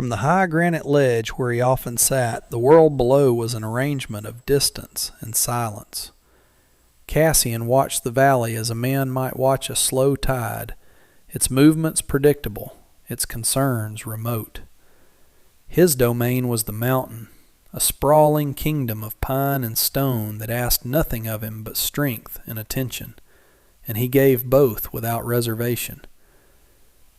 From the high granite ledge where he often sat, the world below was an arrangement of distance and silence. Cassian watched the valley as a man might watch a slow tide, its movements predictable, its concerns remote. His domain was the mountain, a sprawling kingdom of pine and stone that asked nothing of him but strength and attention, and he gave both without reservation.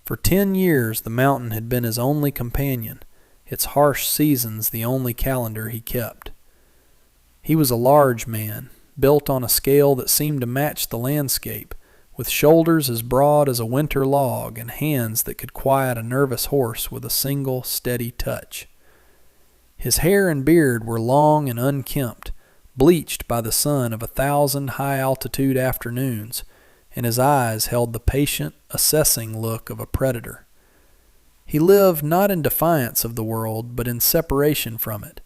For 10 years the mountain had been his only companion, its harsh seasons the only calendar he kept. He was a large man, built on a scale that seemed to match the landscape, with shoulders as broad as a winter log and hands that could quiet a nervous horse with a single steady touch. His hair and beard were long and unkempt, bleached by the sun of 1,000 high-altitude afternoons, and his eyes held the patient, assessing look of a predator. He lived not in defiance of the world, but in separation from it,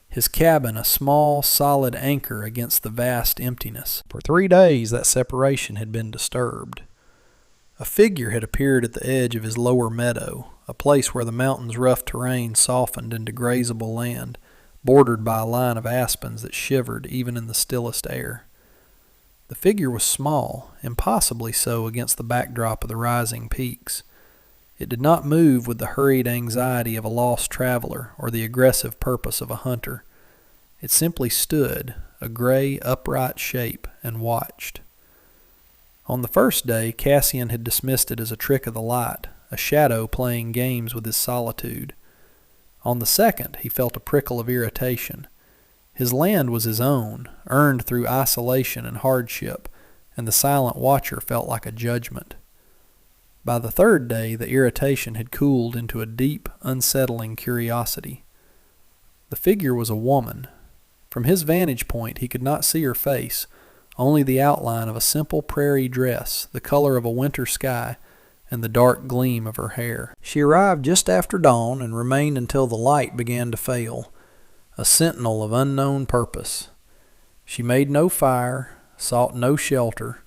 his cabin a small, solid anchor against the vast emptiness. For 3 days that separation had been disturbed. A figure had appeared at the edge of his lower meadow, a place where the mountain's rough terrain softened into grazable land, bordered by a line of aspens that shivered even in the stillest air. The figure was small, impossibly so against the backdrop of the rising peaks. It did not move with the hurried anxiety of a lost traveler or the aggressive purpose of a hunter. It simply stood, a gray, upright shape, and watched. On the first day, Cassian had dismissed it as a trick of the light, a shadow playing games with his solitude. On the second, he felt a prickle of irritation. His land was his own, earned through isolation and hardship, and the silent watcher felt like a judgment. By the third day, the irritation had cooled into a deep, unsettling curiosity. The figure was a woman. From his vantage point, he could not see her face, only the outline of a simple prairie dress, the color of a winter sky, and the dark gleam of her hair. She arrived just after dawn and remained until the light began to fail, a sentinel of unknown purpose. She made no fire, sought no shelter.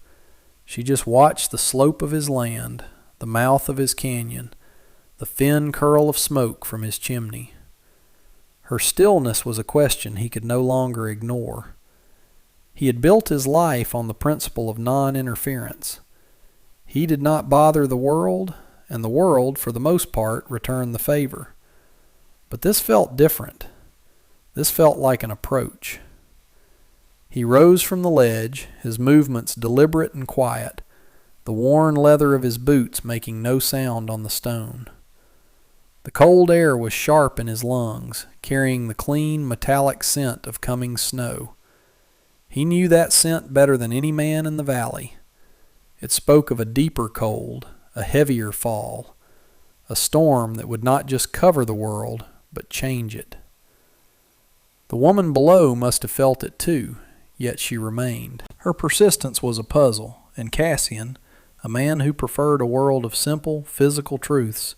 She just watched the slope of his land, the mouth of his canyon, the thin curl of smoke from his chimney. Her stillness was a question he could no longer ignore. He had built his life on the principle of non-interference. He did not bother the world, and the world, for the most part, returned the favor. But this felt different. This felt like an approach. He rose from the ledge, his movements deliberate and quiet, the worn leather of his boots making no sound on the stone. The cold air was sharp in his lungs, carrying the clean, metallic scent of coming snow. He knew that scent better than any man in the valley. It spoke of a deeper cold, a heavier fall, a storm that would not just cover the world, but change it. The woman below must have felt it too, yet she remained. Her persistence was a puzzle, and Cassian, a man who preferred a world of simple, physical truths,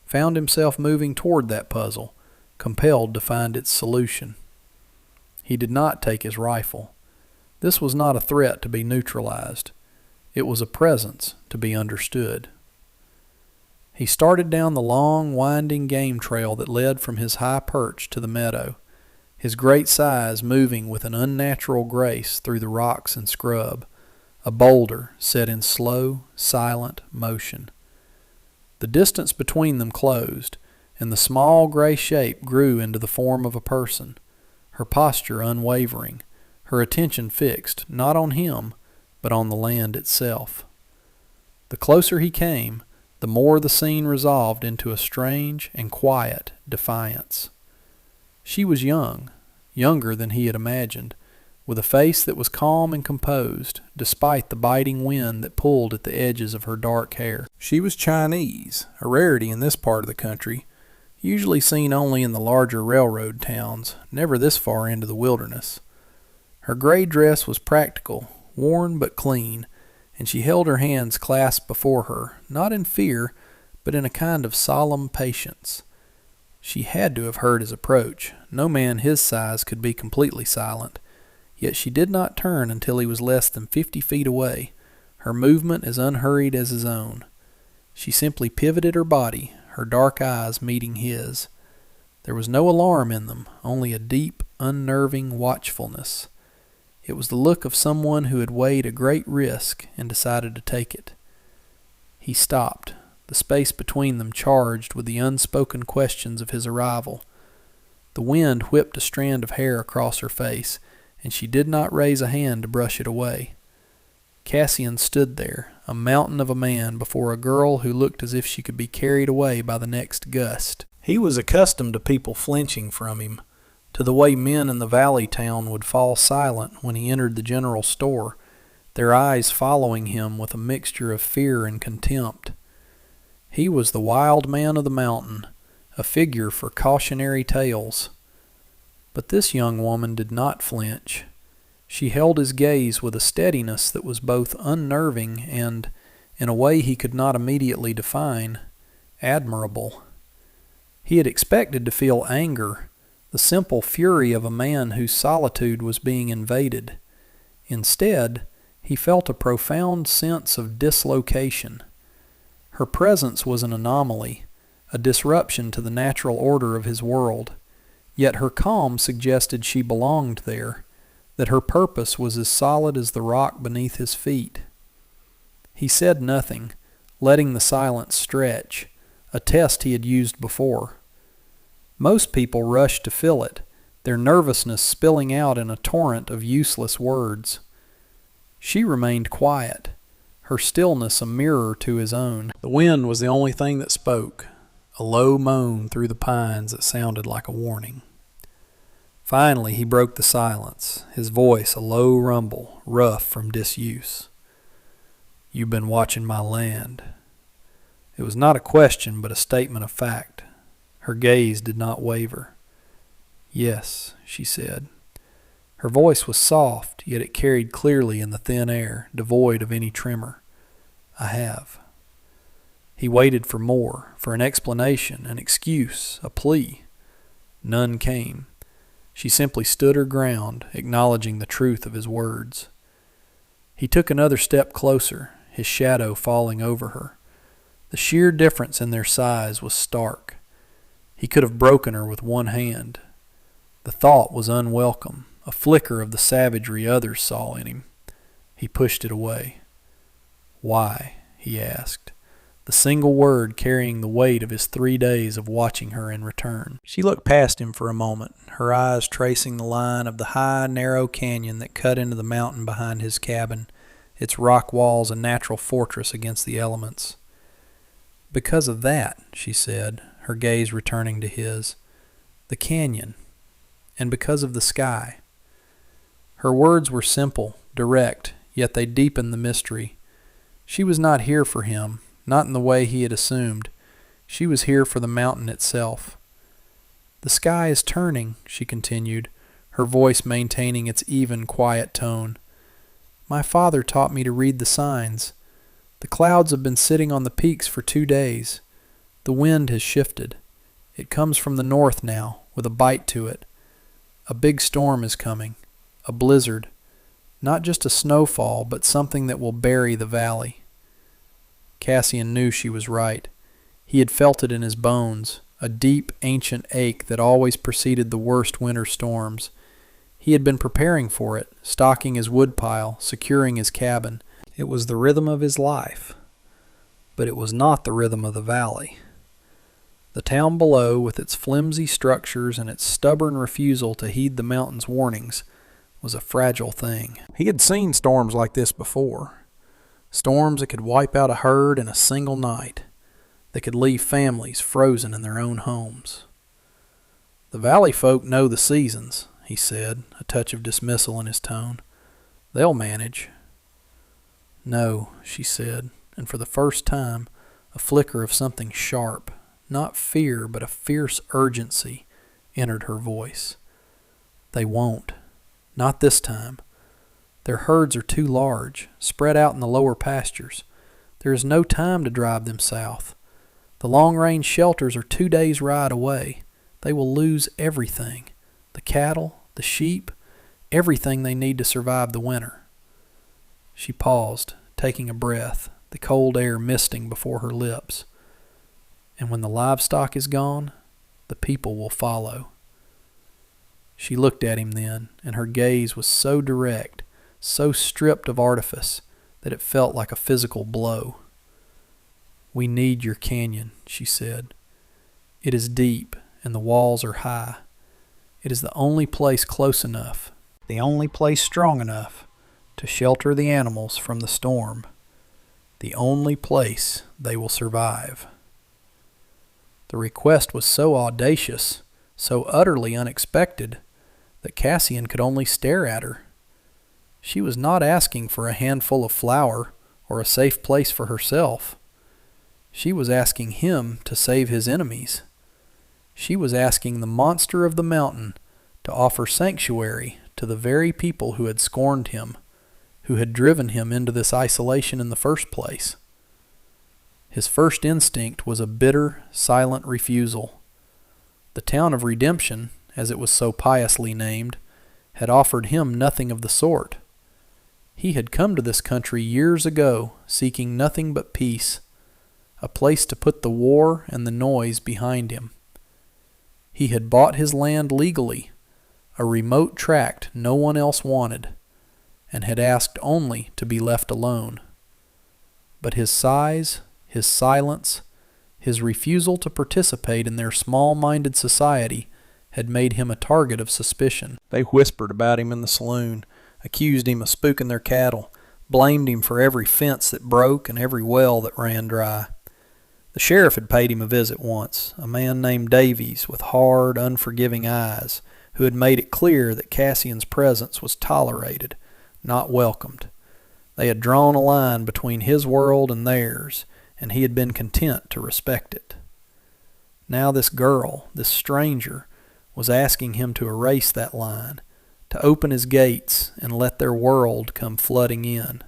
found himself moving toward that puzzle, compelled to find its solution. He did not take his rifle. This was not a threat to be neutralized. It was a presence to be understood. He started down the long, winding game trail that led from his high perch to the meadow, his great size moving with an unnatural grace through the rocks and scrub, a boulder set in slow, silent motion. The distance between them closed, and the small gray shape grew into the form of a person, her posture unwavering, her attention fixed not on him, but on the land itself. The closer he came, the more the scene resolved into a strange and quiet defiance. She was young, younger than he had imagined, with a face that was calm and composed, despite the biting wind that pulled at the edges of her dark hair. She was Chinese, a rarity in this part of the country, usually seen only in the larger railroad towns, never this far into the wilderness. Her gray dress was practical, worn but clean, and she held her hands clasped before her, not in fear, but in a kind of solemn patience. She had to have heard his approach. No man his size could be completely silent. Yet she did not turn until he was less than 50 feet away, her movement as unhurried as his own. She simply pivoted her body, her dark eyes meeting his. There was no alarm in them, only a deep, unnerving watchfulness. It was the look of someone who had weighed a great risk and decided to take it. He stopped, the space between them charged with the unspoken questions of his arrival. The wind whipped a strand of hair across her face, and she did not raise a hand to brush it away. Cassian stood there, a mountain of a man, before a girl who looked as if she could be carried away by the next gust. He was accustomed to people flinching from him, to the way men in the valley town would fall silent when he entered the general store, their eyes following him with a mixture of fear and contempt. He was the wild man of the mountain, a figure for cautionary tales. But this young woman did not flinch. She held his gaze with a steadiness that was both unnerving and, in a way he could not immediately define, admirable. He had expected to feel anger, the simple fury of a man whose solitude was being invaded. Instead, he felt a profound sense of dislocation. Her presence was an anomaly, a disruption to the natural order of his world, yet her calm suggested she belonged there, that her purpose was as solid as the rock beneath his feet. He said nothing, letting the silence stretch, a test he had used before. Most people rushed to fill it, their nervousness spilling out in a torrent of useless words. She remained quiet, her stillness a mirror to his own. The wind was the only thing that spoke, a low moan through the pines that sounded like a warning. Finally he broke the silence, his voice a low rumble, rough from disuse. "You've been watching my land." It was not a question, but a statement of fact. Her gaze did not waver. "Yes," she said. Her voice was soft, yet it carried clearly in the thin air, devoid of any tremor. "I have." He waited for more, for an explanation, an excuse, a plea. None came. She simply stood her ground, acknowledging the truth of his words. He took another step closer, his shadow falling over her. The sheer difference in their size was stark. He could have broken her with one hand. The thought was unwelcome, a flicker of the savagery others saw in him. He pushed it away. "Why?" he asked, the single word carrying the weight of his 3 days of watching her in return. She looked past him for a moment, her eyes tracing the line of the high, narrow canyon that cut into the mountain behind his cabin, its rock walls a natural fortress against the elements. "Because of that," she said, her gaze returning to his. "The canyon. And because of the sky." Her words were simple, direct, yet they deepened the mystery. She was not here for him, not in the way he had assumed. She was here for the mountain itself. "The sky is turning," she continued, her voice maintaining its even, quiet tone. "My father taught me to read the signs. The clouds have been sitting on the peaks for 2 days. The wind has shifted. It comes from the north now, with a bite to it. A big storm is coming, a blizzard. Not just a snowfall, but something that will bury the valley." Cassian knew she was right. He had felt it in his bones, a deep, ancient ache that always preceded the worst winter storms. He had been preparing for it, stocking his woodpile, securing his cabin. It was the rhythm of his life, but it was not the rhythm of the valley. The town below, with its flimsy structures and its stubborn refusal to heed the mountain's warnings, was a fragile thing. He had seen storms like this before. Storms that could wipe out a herd in a single night, that could leave families frozen in their own homes. "The valley folk know the seasons," he said, a touch of dismissal in his tone. "They'll manage." "No," she said, and for the first time a flicker of something sharp, not fear but a fierce urgency, entered her voice. "They won't. Not this time. Their herds are too large, spread out in the lower pastures. There is no time to drive them south. The long-range shelters are 2 days' ride away. They will lose everything. The cattle, the sheep, everything they need to survive the winter." She paused, taking a breath, the cold air misting before her lips. "And when the livestock is gone?" The people will follow." She looked at him then, and her gaze was so direct, so stripped of artifice, that it felt like a physical blow. "We need your canyon," she said. "It is deep, and the walls are high. It is the only place close enough, the only place strong enough to shelter the animals from the storm, the only place they will survive." The request was so audacious, so utterly unexpected, that Cassian could only stare at her. She was not asking for a handful of flour or a safe place for herself. She was asking him to save his enemies. She was asking the monster of the mountain to offer sanctuary to the very people who had scorned him, who had driven him into this isolation in the first place. His first instinct was a bitter, silent refusal. The town of redemption, as it was so piously named, had offered him nothing of the sort. He had come to this country years ago, seeking nothing but peace, a place to put the war and the noise behind him. He had bought his land legally, a remote tract no one else wanted, and had asked only to be left alone. But his size, his silence, his refusal to participate in their small-minded society had made him a target of suspicion. They whispered about him in the saloon, accused him of spooking their cattle, blamed him for every fence that broke and every well that ran dry. The sheriff had paid him a visit once, a man named Davies with hard, unforgiving eyes, who had made it clear that Cassian's presence was tolerated, not welcomed. They had drawn a line between his world and theirs, and he had been content to respect it. Now this girl, this stranger, was asking him to erase that line, to open his gates and let their world come flooding in.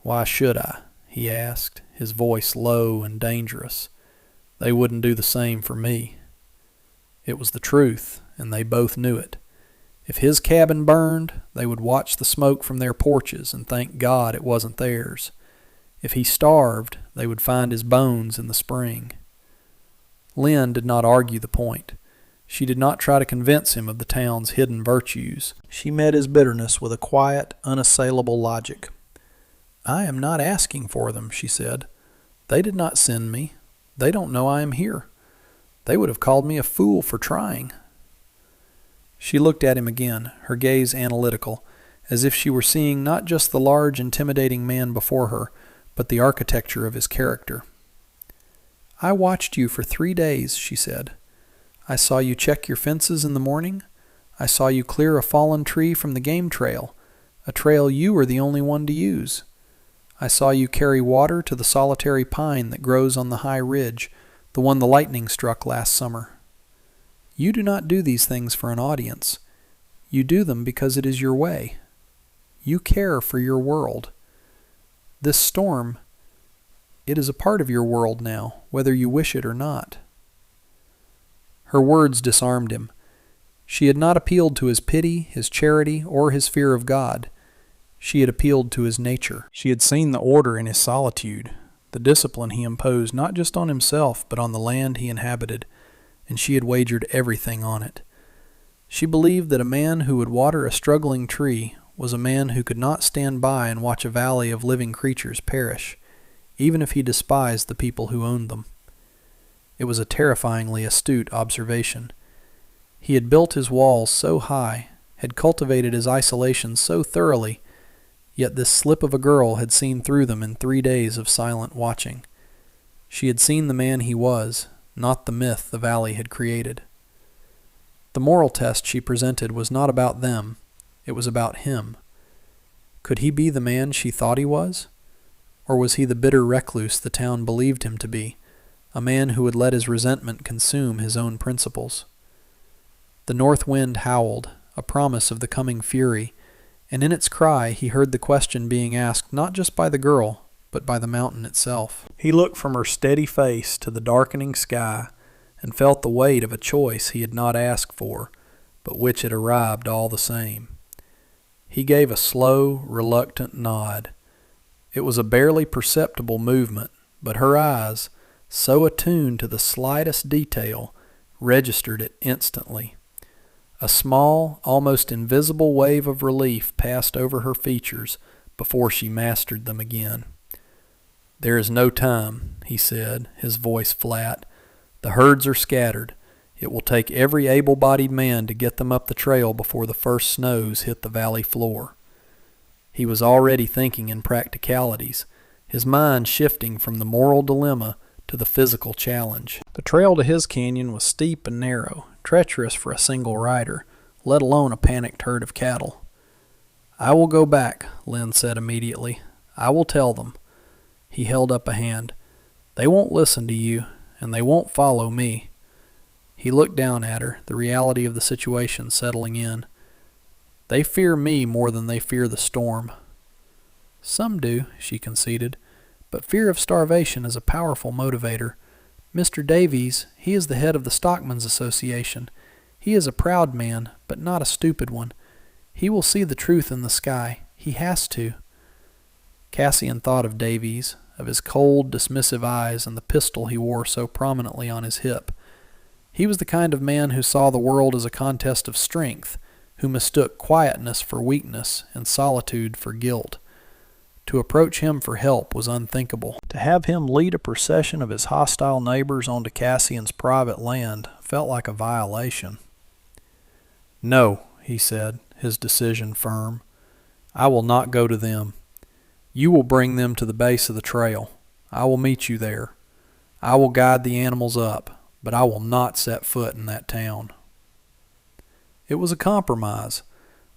"Why should I?" he asked, his voice low and dangerous. "They wouldn't do the same for me." It was the truth, and they both knew it. If his cabin burned, they would watch the smoke from their porches and thank God it wasn't theirs. If he starved, they would find his bones in the spring. Lynn did not argue the point. She did not try to convince him of the town's hidden virtues. She met his bitterness with a quiet, unassailable logic. "I am not asking for them," she said. "They did not send me. They don't know I am here. They would have called me a fool for trying." She looked at him again, her gaze analytical, as if she were seeing not just the large, intimidating man before her, but the architecture of his character. "I watched you for 3 days," she said. "I saw you check your fences in the morning. I saw you clear a fallen tree from the game trail, a trail you were the only one to use. I saw you carry water to the solitary pine that grows on the high ridge, the one the lightning struck last summer. You do not do these things for an audience. You do them because it is your way. You care for your world. This storm, it is a part of your world now, whether you wish it or not." Her words disarmed him. She had not appealed to his pity, his charity, or his fear of God. She had appealed to his nature. She had seen the order in his solitude, the discipline he imposed not just on himself but on the land he inhabited, and she had wagered everything on it. She believed that a man who would water a struggling tree was a man who could not stand by and watch a valley of living creatures perish, even if he despised the people who owned them. It was a terrifyingly astute observation. He had built his walls so high, had cultivated his isolation so thoroughly, yet this slip of a girl had seen through them in 3 days of silent watching. She had seen the man he was, not the myth the valley had created. The moral test she presented was not about them, it was about him. Could he be the man she thought he was? Or was he the bitter recluse the town believed him to be, a man who would let his resentment consume his own principles? The north wind howled, a promise of the coming fury, and in its cry he heard the question being asked not just by the girl, but by the mountain itself. He looked from her steady face to the darkening sky and felt the weight of a choice he had not asked for, but which had arrived all the same. He gave a slow, reluctant nod. It was a barely perceptible movement, but her eyes, so attuned to the slightest detail, registered it instantly. A small, almost invisible wave of relief passed over her features before she mastered them again. "There is no time," he said, his voice flat. "The herds are scattered. It will take every able-bodied man to get them up the trail before the first snows hit the valley floor." He was already thinking in practicalities, his mind shifting from the moral dilemma to the physical challenge. The trail to his canyon was steep and narrow, treacherous for a single rider, let alone a panicked herd of cattle. "I will go back," Lynn said immediately. "I will tell them." He held up a hand. "They won't listen to you, and they won't follow me." He looked down at her, the reality of the situation settling in. "They fear me more than they fear the storm." "Some do," she conceded, "but fear of starvation is a powerful motivator. Mr. Davies, he is the head of the Stockmen's Association. He is a proud man, but not a stupid one. He will see the truth in the sky. He has to." Cassian thought of Davies, of his cold, dismissive eyes and the pistol he wore so prominently on his hip. He was the kind of man who saw the world as a contest of strength, who mistook quietness for weakness and solitude for guilt. To approach him for help was unthinkable. To have him lead a procession of his hostile neighbors onto Cassian's private land felt like a violation. "No," he said, his decision firm. "I will not go to them. You will bring them to the base of the trail. I will meet you there. I will guide the animals up, but I will not set foot in that town." It was a compromise,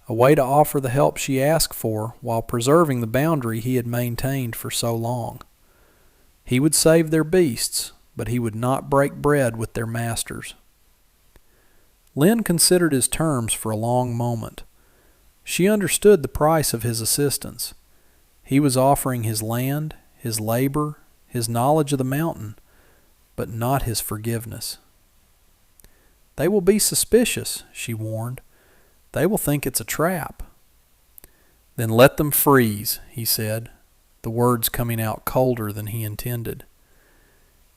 a way to offer the help she asked for while preserving the boundary he had maintained for so long. He would save their beasts, but he would not break bread with their masters. Lynn considered his terms for a long moment. She understood the price of his assistance. He was offering his land, his labor, his knowledge of the mountain, but not his forgiveness. "They will be suspicious," she warned. "They will think it's a trap." "Then let them freeze," he said, the words coming out colder than he intended.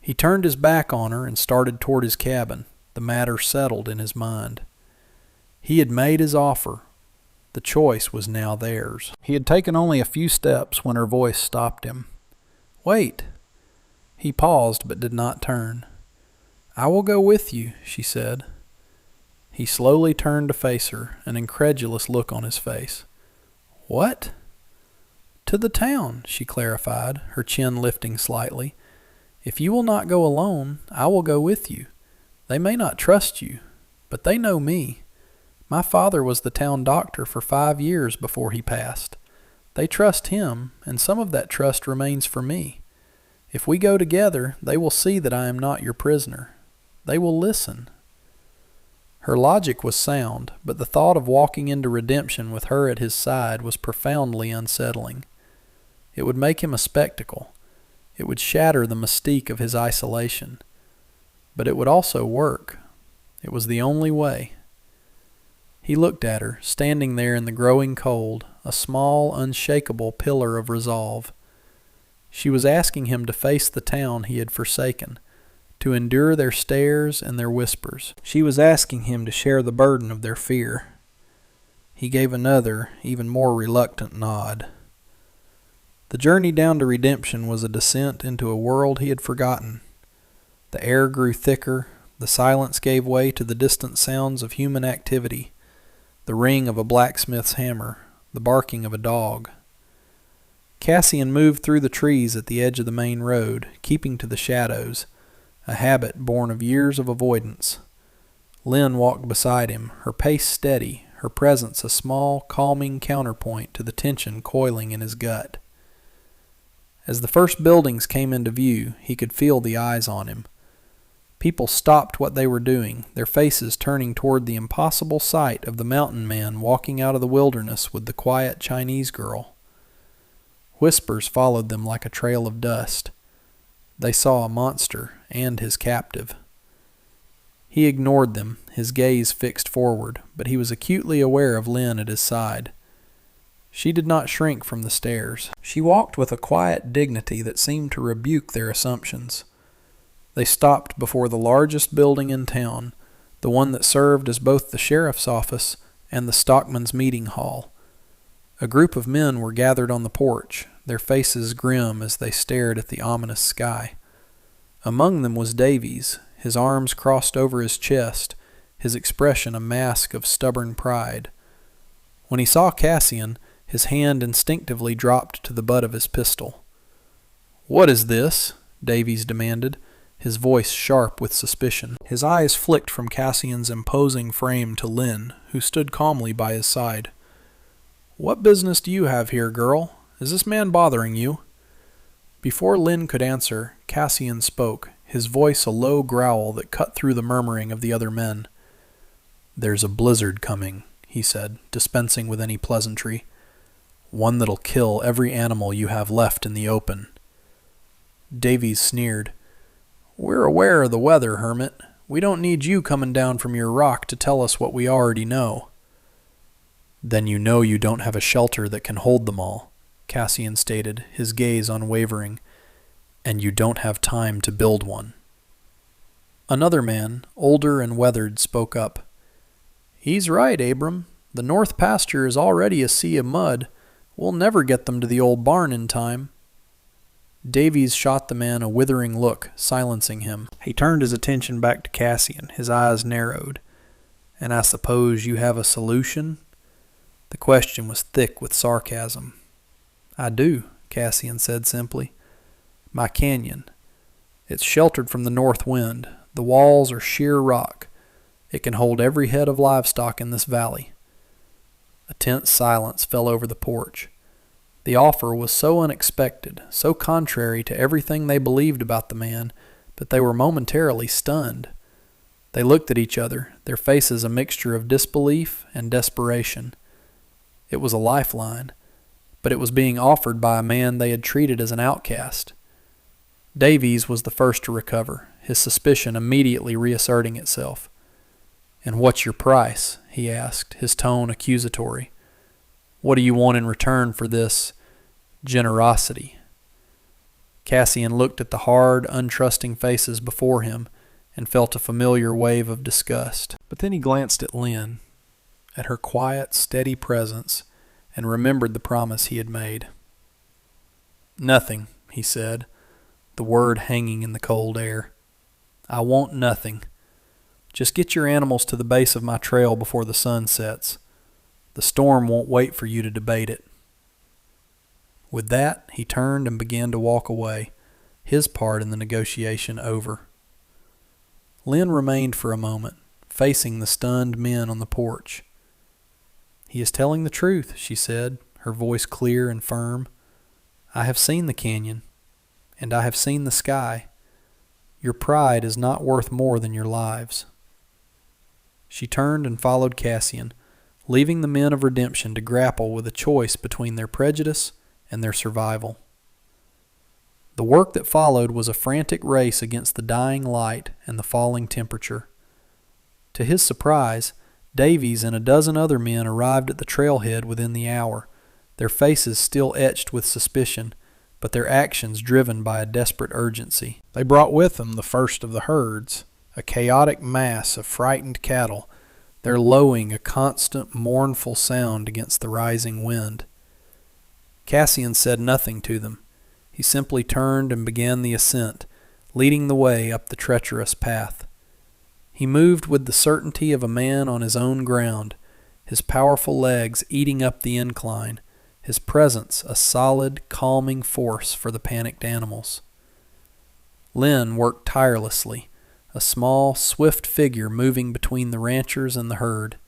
He turned his back on her and started toward his cabin, the matter settled in his mind. He had made his offer. The choice was now theirs. He had taken only a few steps when her voice stopped him. "Wait." He paused but did not turn. "I will go with you," she said. He slowly turned to face her, an incredulous look on his face. "What?" "To the town," she clarified, her chin lifting slightly. "If you will not go alone, I will go with you. They may not trust you, but they know me. My father was the town doctor for 5 years before he passed. They trust him, and some of that trust remains for me. If we go together, they will see that I am not your prisoner. They will listen." Her logic was sound, but the thought of walking into redemption with her at his side was profoundly unsettling. It would make him a spectacle. It would shatter the mystique of his isolation. But it would also work. It was the only way. He looked at her, standing there in the growing cold, a small, unshakable pillar of resolve. She was asking him to face the town he had forsaken, to endure their stares and their whispers. She was asking him to share the burden of their fear. He gave another, even more reluctant nod. The journey down to redemption was a descent into a world he had forgotten. The air grew thicker, the silence gave way to the distant sounds of human activity, the ring of a blacksmith's hammer, the barking of a dog. Cassian moved through the trees at the edge of the main road, keeping to the shadows, a habit born of years of avoidance. Lynn walked beside him, her pace steady, her presence a small, calming counterpoint to the tension coiling in his gut. As the first buildings came into view, he could feel the eyes on him. People stopped what they were doing, their faces turning toward the impossible sight of the mountain man walking out of the wilderness with the quiet Chinese girl. Whispers followed them like a trail of dust. They saw a monster and his captive. He ignored them, his gaze fixed forward, but he was acutely aware of Lynn at his side. She did not shrink from the stares. She walked with a quiet dignity that seemed to rebuke their assumptions. They stopped before the largest building in town, the one that served as both the sheriff's office and the stockman's meeting hall. A group of men were gathered on the porch, their faces grim as they stared at the ominous sky. Among them was Davies, his arms crossed over his chest, his expression a mask of stubborn pride. When he saw Cassian, his hand instinctively dropped to the butt of his pistol. "What is this?" Davies demanded, his voice sharp with suspicion. His eyes flicked from Cassian's imposing frame to Lynn, who stood calmly by his side. "What business do you have here, girl? Is this man bothering you?" Before Lynn could answer, Cassian spoke, his voice a low growl that cut through the murmuring of the other men. "There's a blizzard coming," he said, dispensing with any pleasantry. "One that'll kill every animal you have left in the open." Davies sneered. "We're aware of the weather, hermit. We don't need you coming down from your rock to tell us what we already know." "Then you know you don't have a shelter that can hold them all," Cassian stated, his gaze unwavering. "And you don't have time to build one." Another man, older and weathered, spoke up. "He's right, Abram. The north pasture is already a sea of mud. We'll never get them to the old barn in time." Davies shot the man a withering look, silencing him. He turned his attention back to Cassian, his eyes narrowed. "And I suppose you have a solution?" The question was thick with sarcasm. "I do," Cassian said simply. "My canyon. It's sheltered from the north wind. The walls are sheer rock. It can hold every head of livestock in this valley." A tense silence fell over the porch. The offer was so unexpected, so contrary to everything they believed about the man, that they were momentarily stunned. They looked at each other, their faces a mixture of disbelief and desperation. It was a lifeline, but it was being offered by a man they had treated as an outcast. Davies was the first to recover, his suspicion immediately reasserting itself. "And what's your price?" he asked, his tone accusatory. "What do you want in return for this generosity?" Cassian looked at the hard, untrusting faces before him and felt a familiar wave of disgust. But then he glanced at Lynn, at her quiet, steady presence, and remembered the promise he had made. "Nothing," he said, the word hanging in the cold air. "I want nothing. Just get your animals to the base of my trail before the sun sets. The storm won't wait for you to debate it." With that, he turned and began to walk away, his part in the negotiation over. Lynn remained for a moment, facing the stunned men on the porch. "He is telling the truth," she said, her voice clear and firm. "I have seen the canyon, and I have seen the sky. Your pride is not worth more than your lives." She turned and followed Cassian, leaving the men of redemption to grapple with a choice between their prejudice and their survival. The work that followed was a frantic race against the dying light and the falling temperature. To his surprise, Davies and a dozen other men arrived at the trailhead within the hour, their faces still etched with suspicion, but their actions driven by a desperate urgency. They brought with them the first of the herds, a chaotic mass of frightened cattle, their lowing a constant, mournful sound against the rising wind. Cassian said nothing to them. He simply turned and began the ascent, leading the way up the treacherous path. He moved with the certainty of a man on his own ground, his powerful legs eating up the incline, his presence a solid, calming force for the panicked animals. Lynn worked tirelessly, a small, swift figure moving between the ranchers and the herd.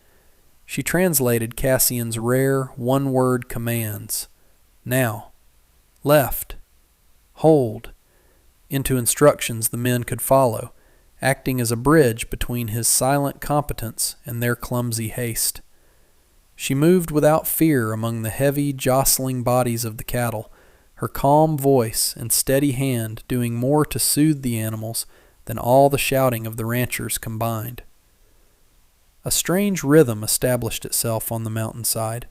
She translated Cassian's rare, one-word commands, "Now, left, hold," into instructions the men could follow, acting as a bridge between his silent competence and their clumsy haste. She moved without fear among the heavy, jostling bodies of the cattle, her calm voice and steady hand doing more to soothe the animals than all the shouting of the ranchers combined. A strange rhythm established itself on the mountainside.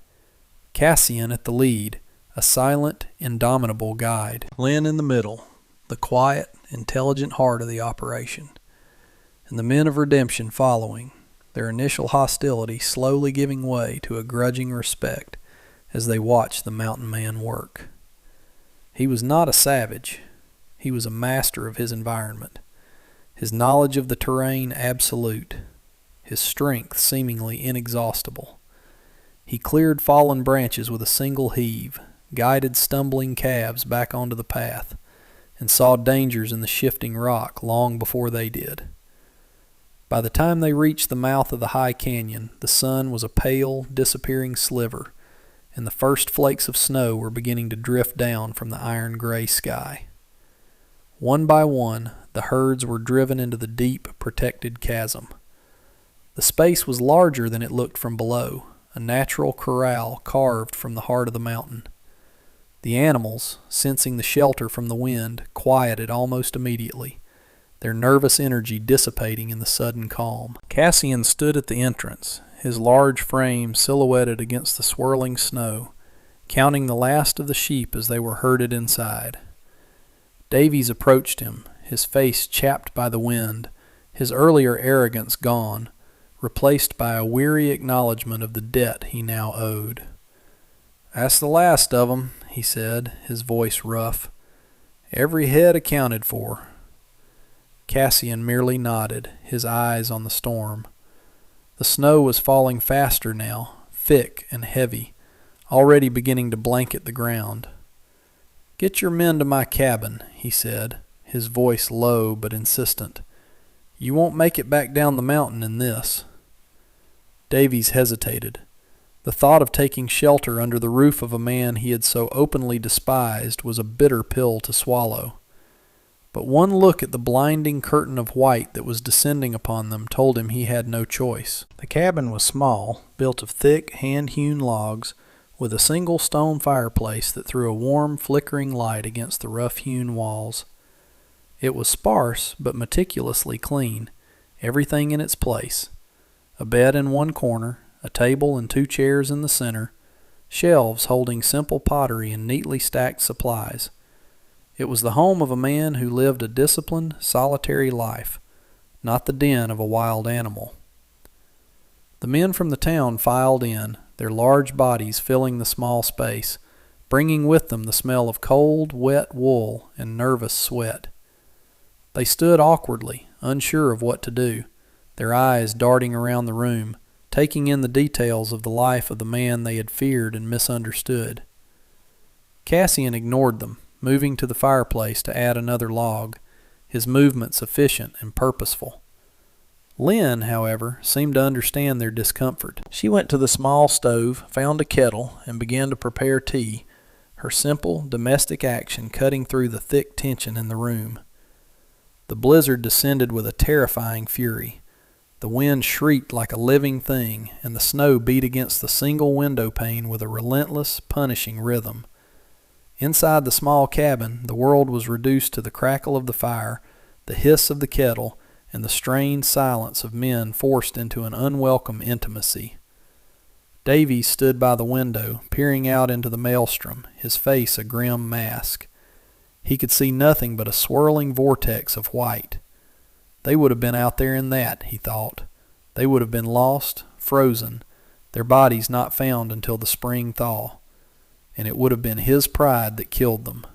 Cassian at the lead, a silent, indomitable guide. Lynn in the middle, the quiet intelligent heart of the operation, and the men of redemption following, their initial hostility slowly giving way to a grudging respect as they watched the mountain man work. He was not a savage. He was a master of his environment, his knowledge of the terrain absolute, his strength seemingly inexhaustible. He cleared fallen branches with a single heave, guided stumbling calves back onto the path, and saw dangers in the shifting rock long before they did. By the time they reached the mouth of the high canyon, the sun was a pale, disappearing sliver, and the first flakes of snow were beginning to drift down from the iron-gray sky. One by one, the herds were driven into the deep, protected chasm. The space was larger than it looked from below, a natural corral carved from the heart of the mountain. The animals, sensing the shelter from the wind, quieted almost immediately, their nervous energy dissipating in the sudden calm. Cassian stood at the entrance, his large frame silhouetted against the swirling snow, counting the last of the sheep as they were herded inside. Davies approached him, his face chapped by the wind, his earlier arrogance gone, replaced by a weary acknowledgment of the debt he now owed. "That's the last of 'em," he said, his voice rough. "Every head accounted for." Cassian merely nodded, his eyes on the storm. The snow was falling faster now, thick and heavy, already beginning to blanket the ground. "Get your men to my cabin," he said, his voice low but insistent. "You won't make it back down the mountain in this." Davies hesitated. The thought of taking shelter under the roof of a man he had so openly despised was a bitter pill to swallow. But one look at the blinding curtain of white that was descending upon them told him he had no choice. The cabin was small, built of thick, hand-hewn logs, with a single stone fireplace that threw a warm, flickering light against the rough-hewn walls. It was sparse, but meticulously clean, everything in its place. A bed in one corner, a table and 2 chairs in the center, shelves holding simple pottery and neatly stacked supplies. It was the home of a man who lived a disciplined, solitary life, not the den of a wild animal. The men from the town filed in, their large bodies filling the small space, bringing with them the smell of cold, wet wool and nervous sweat. They stood awkwardly, unsure of what to do, their eyes darting around the room, taking in the details of the life of the man they had feared and misunderstood. Cassian ignored them, moving to the fireplace to add another log, his movements efficient and purposeful. Lynn, however, seemed to understand their discomfort. She went to the small stove, found a kettle, and began to prepare tea, her simple, domestic action cutting through the thick tension in the room. The blizzard descended with a terrifying fury. The wind shrieked like a living thing, and the snow beat against the single window pane with a relentless, punishing rhythm. Inside the small cabin, the world was reduced to the crackle of the fire, the hiss of the kettle, and the strained silence of men forced into an unwelcome intimacy. Davies stood by the window, peering out into the maelstrom, his face a grim mask. He could see nothing but a swirling vortex of white. They would have been out there in that, he thought. They would have been lost, frozen, their bodies not found until the spring thaw. And it would have been his pride that killed them.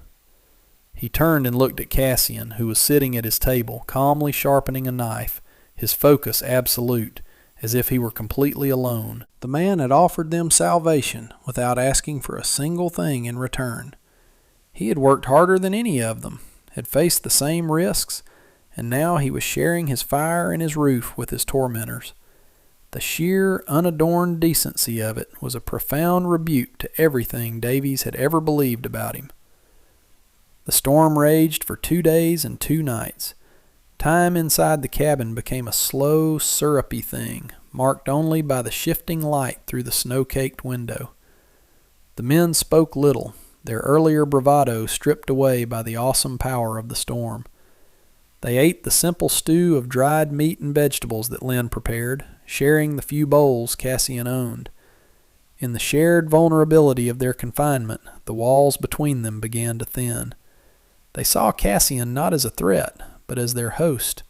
He turned and looked at Cassian, who was sitting at his table, calmly sharpening a knife, his focus absolute, as if he were completely alone. The man had offered them salvation without asking for a single thing in return. He had worked harder than any of them, had faced the same risks, and now he was sharing his fire and his roof with his tormentors. The sheer, unadorned decency of it was a profound rebuke to everything Davies had ever believed about him. The storm raged for 2 days and 2 nights. Time inside the cabin became a slow, syrupy thing, marked only by the shifting light through the snow-caked window. The men spoke little, their earlier bravado stripped away by the awesome power of the storm. They ate the simple stew of dried meat and vegetables that Lynn prepared, sharing the few bowls Cassian owned. In the shared vulnerability of their confinement, the walls between them began to thin. They saw Cassian not as a threat, but as their host,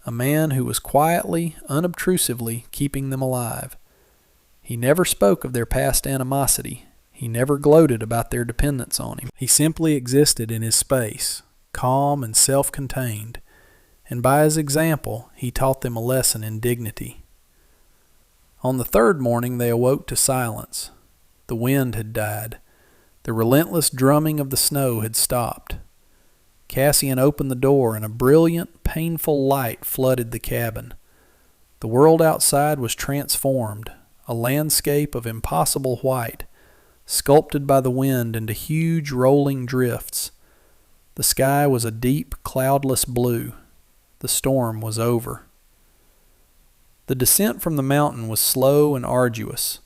a man who was quietly, unobtrusively keeping them alive. He never spoke of their past animosity. He never gloated about their dependence on him. He simply existed in his space, calm and self-contained, and by his example he taught them a lesson in dignity. On the third morning they awoke to silence. The wind had died. The relentless drumming of the snow had stopped. Cassian opened the door, and a brilliant, painful light flooded the cabin. The world outside was transformed, a landscape of impossible white, sculpted by the wind into huge rolling drifts. The sky was a deep, cloudless blue. The storm was over. The descent from the mountain was slow and arduous.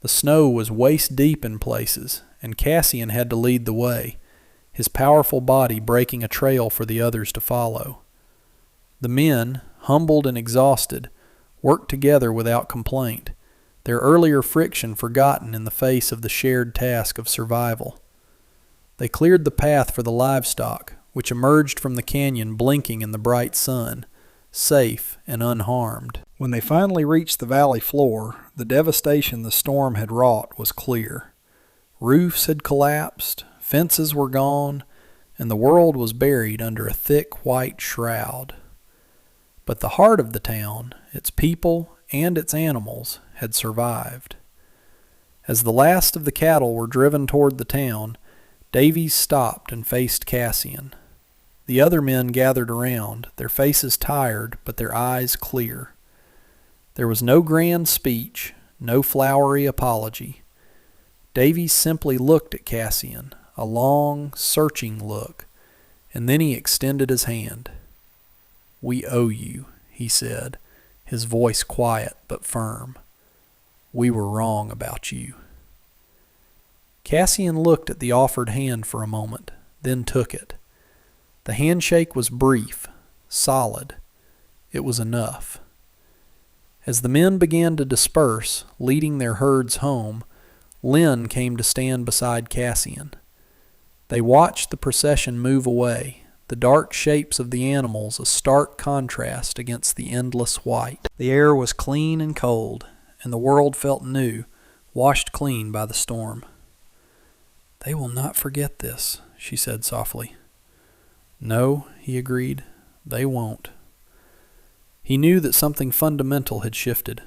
The snow was waist-deep in places, and Cassian had to lead the way, his powerful body breaking a trail for the others to follow. The men, humbled and exhausted, worked together without complaint, their earlier friction forgotten in the face of the shared task of survival. They cleared the path for the livestock, which emerged from the canyon blinking in the bright sun, safe and unharmed. When they finally reached the valley floor, the devastation the storm had wrought was clear. Roofs had collapsed, fences were gone, and the world was buried under a thick white shroud. But the heart of the town, its people and its animals, had survived. As the last of the cattle were driven toward the town, Davies stopped and faced Cassian. The other men gathered around, their faces tired, but their eyes clear. There was no grand speech, no flowery apology. Davies simply looked at Cassian, a long, searching look, and then he extended his hand. "We owe you," he said, his voice quiet but firm. "We were wrong about you." Cassian looked at the offered hand for a moment, then took it. The handshake was brief, solid. It was enough. As the men began to disperse, leading their herds home, Lynn came to stand beside Cassian. They watched the procession move away, the dark shapes of the animals a stark contrast against the endless white. The air was clean and cold, and the world felt new, washed clean by the storm. "They will not forget this," she said softly. "No," he agreed, "they won't." He knew that something fundamental had shifted.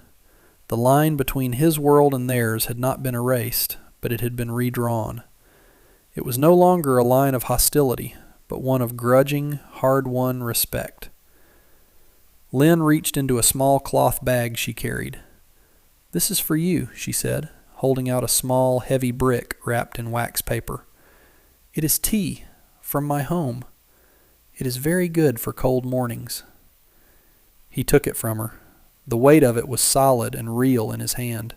The line between his world and theirs had not been erased, but it had been redrawn. It was no longer a line of hostility, but one of grudging, hard-won respect. Lynn reached into a small cloth bag she carried. "This is for you," she said, holding out a small, heavy brick wrapped in wax paper. "It is tea from my home. It is very good for cold mornings." He took it from her. The weight of it was solid and real in his hand.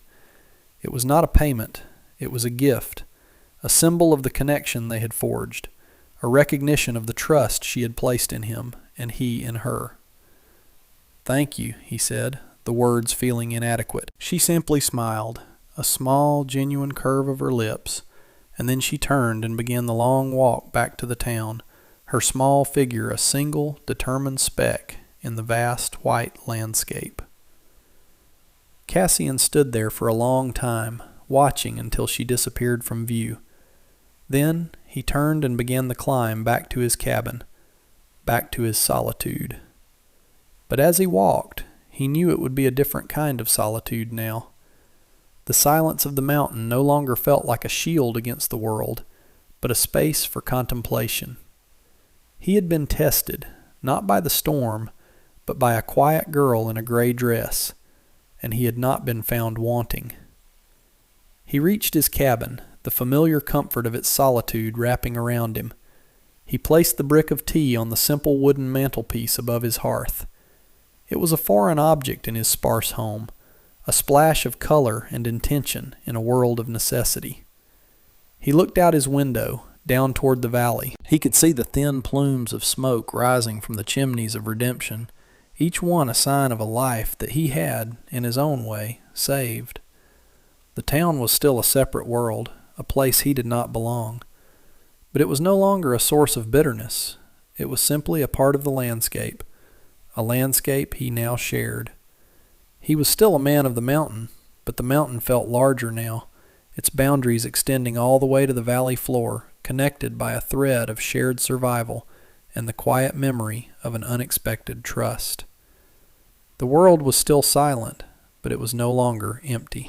It was not a payment. It was a gift, a symbol of the connection they had forged, a recognition of the trust she had placed in him and he in her. "Thank you," he said, the words feeling inadequate. She simply smiled, a small, genuine curve of her lips, and then she turned and began the long walk back to the town, her small figure a single, determined speck in the vast white landscape. Cassian stood there for a long time, watching until she disappeared from view. Then he turned and began the climb back to his cabin, back to his solitude. But as he walked, he knew it would be a different kind of solitude now. The silence of the mountain no longer felt like a shield against the world, but a space for contemplation. He had been tested, not by the storm, but by a quiet girl in a gray dress, and he had not been found wanting. He reached his cabin, the familiar comfort of its solitude wrapping around him. He placed the brick of tea on the simple wooden mantelpiece above his hearth. It was a foreign object in his sparse home, a splash of color and intention in a world of necessity. He looked out his window, down toward the valley. He could see the thin plumes of smoke rising from the chimneys of redemption, each one a sign of a life that he had, in his own way, saved. The town was still a separate world, a place he did not belong. But it was no longer a source of bitterness. It was simply a part of the landscape, a landscape he now shared. He was still a man of the mountain, but the mountain felt larger now, its boundaries extending all the way to the valley floor, connected by a thread of shared survival and the quiet memory of an unexpected trust. The world was still silent, but it was no longer empty.